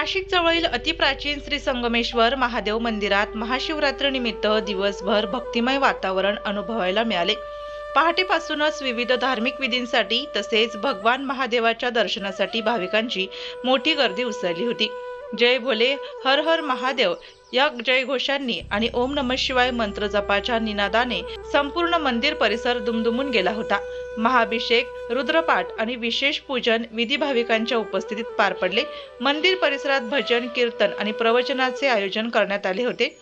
नाशिक जवळील अतिप्राचीन श्री संगमेश्वर महादेव मंदिरात महाशिवरात्रीनिमित्त दिवसभर भक्तिमय वातावरण अनुभवायला मिळाले। पहाटेपासूनच विविध धार्मिक विधींसाठी तसेच भगवान महादेवाच्या दर्शनासाठी भाविकांची मोठी गर्दी उसळली होती। जय भोले, हर हर महादेव या जयघोषांनी आणि ओम नमः शिवाय मंत्र जपाच्या निनादाने संपूर्ण मंदिर परिसर दुमदुमून गेला होता। महाअभिषेक, रुद्रपाठ आणि विशेष पूजन विधी भाविकांच्या उपस्थितीत पार पडले। मंदिर परिसरात भजन, कीर्तन आणि प्रवचनाचे आयोजन करण्यात आले होते।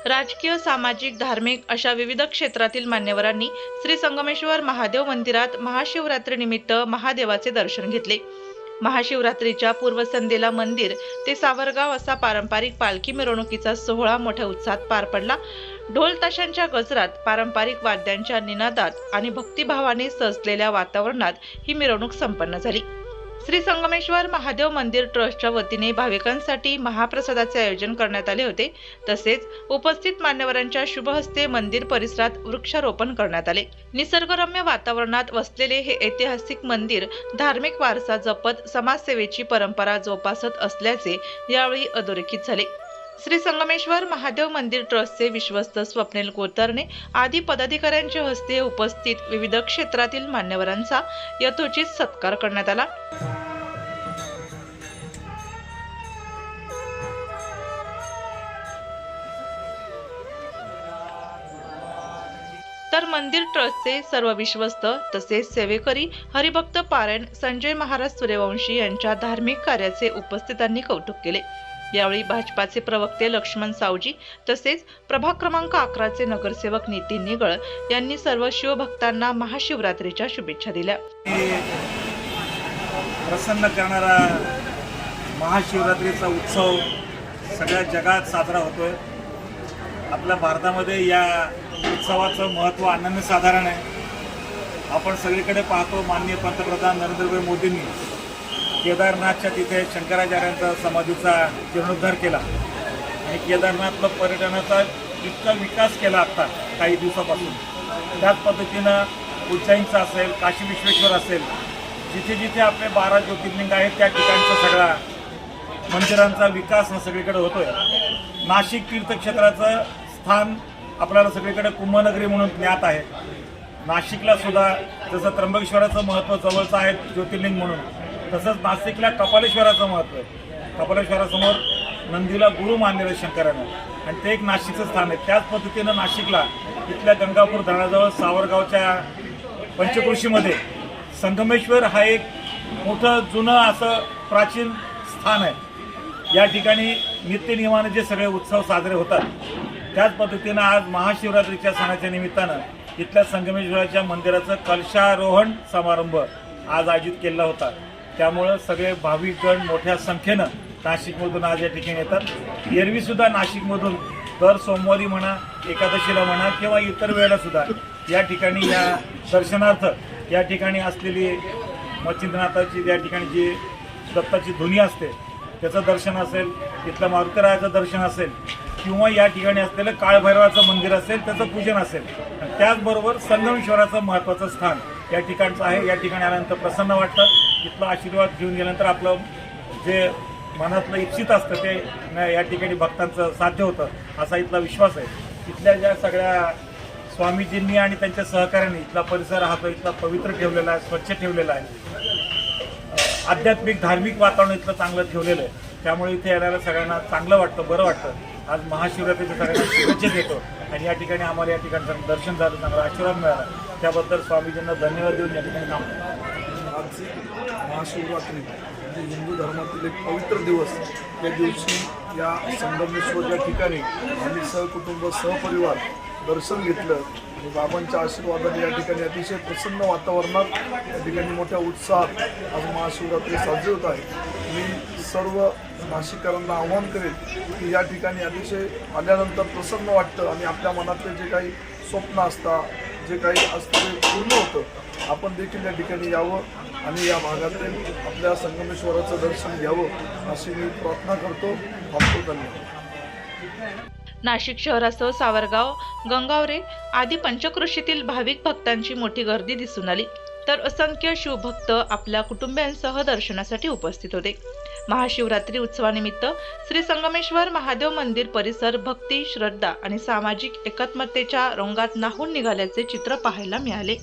राजकीय, सामाजिक, धार्मिक अशा विविध क्षेत्रातील मान्यवरांनी श्री संगमेश्वर महादेव मंदिरात महाशिवरात्रीनिमित्त महादेवाचे दर्शन घेतले। महाशिवरात्रीच्या पूर्वसंध्येला मंदिर ते सावरगाव असा पारंपरिक पालखी मिरवणुकीचा सोहळा मोठ्या उत्साहात पार पडला। ढोल ताशांच्या गजरात, पारंपरिक वाद्यांच्या निनादात आणि भक्तिभावाने सजलेल्या वातावरणात ही मिरवणूक संपन्न झाली। श्री संगमेश्वर महादेव मंदिर ट्रस्टच्या वतीने भाविकांसाठी महाप्रसादाचे आयोजन करण्यात आले होते। तसेच उपस्थित मान्यवरांच्या शुभ हस्ते मंदिर परिसरात वृक्षारोपण करण्यात आले। निसर्गरम्य वातावरणात वसलेले हे ऐतिहासिक मंदिर धार्मिक वारसा जपत समाजसेवेची परंपरा जोपासत असल्याचे यावेळी अधोरेखित झाले। श्री संगमेश्वर महादेव मंदिर ट्रस्टचे विश्वस्त स्वप्नील कोतरणे आदी पदाधिकाऱ्यांच्या हस्ते उपस्थित विविध क्षेत्रातील मान्यवरांचा यथोचित सत्कार करण्यात आला। तर मंदिर ट्रस्टचे सर्व विश्वस्त तसेच सेवेकरी हरिभक्त पारायण संजय महाराज सूर्यवंशी यांच्या धार्मिक कार्याचे उपस्थितांनी कौतुक केले। यावेळी भाजपाचे प्रवक्ते लक्ष्मण सावजी तसेच प्रभाग क्रमांक 11 चे नगरसेवक नितीन निगळ यांनी सर्व शिवभक्तांना महाशिवरात्रीच्या शुभेच्छा दिल्या। प्रसन्न करणारा महाशिवरात्रीचा उत्सव सगळ्या जगात साजरा होतोय। आपल्या भारतामध्ये या उत्सवाचं महत्त्व अनन्यसाधारण आहे। आपण सगळीकडे पाहतो, माननीय पंतप्रधान नरेंद्र मोदींनी केदारनाथच्या तिथे शंकराचार्यांचा समाधीचा जीर्णोद्धार केला आणि केदारनाथला पर्यटनाचा इतका विकास केला आता काही दिवसापासून। त्याच पद्धतीनं उज्जैनचा असेल, काशी विश्वेश्वर असेल, जिथे जिथे आपले 12 ज्योतिर्लिंग आहेत त्या ठिकाणचा सगळा मंदिरांचा विकास हा सगळीकडे होतोय। नाशिक तीर्थक्षेत्राचं स्थान आपल्याला सगळीकडे कुंभनगरी म्हणून ज्ञात आहे। नाशिकला सुद्धा जसं त्र्यंबकेश्वराचं महत्त्व जवळचं आहे ज्योतिर्लिंग म्हणून, तसंच नाशिकला कपालेश्वराचं महत्त्व आहे। कपालेश्वरासमोर नंदीला गुरु मानलेलं शंकरानं आणि ते एक नाशिकचं स्थान आहे। त्याच पद्धतीनं नाशिकला इथल्या गंगापूर धरणाजवळ सावरगावच्या पंचकृषीमध्ये संगमेश्वर हा एक मोठं जुनं असं प्राचीन स्थान आहे। या ठिकाणी नित्यनियमाने जे सगळे उत्सव साजरे होतात, त्याच पद्धतीनं आज महाशिवरात्रीच्या सणाच्या निमित्तानं इथल्या संगमेश्वराच्या मंदिराचं कलशारोहण समारंभ आज आयोजित केला होता। त्यामुळं सगळे भाविकगण मोठ्या संख्येनं नाशिकमधून आज या ठिकाणी येतात। एरवीसुद्धा नाशिकमधून दर सोमवारी म्हणा, एकादशीला म्हणा किंवा इतर वेळेला सुद्धा या ठिकाणी या दर्शनार्थ या ठिकाणी असलेली मच्छिंद्रनाथाची या ठिकाणी जी दत्ताची धुनी असते त्याचं दर्शन असेल, इथलं मारुतीरायाचं दर्शन असेल किंवा या ठिकाणी असलेलं काळभैरवाचं मंदिर असेल त्याचं पूजन असेल, आणि त्याचबरोबर संगमेश्वराचं महत्त्वाचं स्थान या ठिकाणचं आहे। या ठिकाणी आल्यानंतर प्रसन्न वाटतं, इथला आशीर्वाद घेऊन गेल्यानंतर आपलं जे मनातलं इच्छित असतं ते या ठिकाणी भक्तांचं साध्य होतं असा इथला विश्वास आहे। इथल्या ज्या सगळ्या स्वामीजींनी आणि त्यांच्या सहकार्याने इथला परिसर हा तो इथला पवित्र ठेवलेला आहे, स्वच्छ ठेवलेला आहे, आध्यात्मिक धार्मिक वातावरण इथलं चांगलं ठेवलेलं आहे। त्यामुळे इथे यायला सगळ्यांना चांगलं वाटतं, बरं वाटतं। आज महाशिवरात्रीच्या सगळ्यांना शुभेच्छा देतो आणि या ठिकाणी आम्हाला या ठिकाणी दर्शन झालं, चांगला आशीर्वाद मिळाला, त्याबद्दल स्वामीजींना धन्यवाद देऊन या ठिकाणी थांबतो। आज महाशिवरात्री म्हणजे हिंदू धर्मातील एक पवित्र दिवस। त्या दिवशी या संगमेश्वर या ठिकाणी आम्ही सहकुटुंब सहपरिवार दर्शन घेतलं आणि बाबांच्या आशीर्वादाने या ठिकाणी अतिशय प्रसन्न वातावरणात या ठिकाणी मोठ्या उत्साहात आज महाशिवरात्री साजरी होत आहे. मी सर्व नाशिककरांना आवाहन करेन की या ठिकाणी अतिशय आल्यानंतर प्रसन्न वाटतं आणि आपल्या मनातले जे काही स्वप्न असतात, जे काही असतं ते पूर्ण होतं. आपण देखील या ठिकाणी यावं आणि या भागातील आपल्या संगमेश्वराचं दर्शन घ्यावं अशी मी प्रार्थना करतो. धन्यवाद. नाशिक शहरासह सावरगाव, गंगावरे आदी पंचक्रोशीतील भाविक भक्तांची मोठी गर्दी दिसून आली, तर असंख्य शिवभक्त आपल्या कुटुंबियांसह दर्शनासाठी उपस्थित होते. महाशिवरात्री उत्सवानिमित्त श्री संगमेश्वर महादेव मंदिर परिसर भक्ती, श्रद्धा आणि सामाजिक एकात्मतेच्या रंगात न्हाऊन निघाल्याचे चित्र पाहायला मिळाले.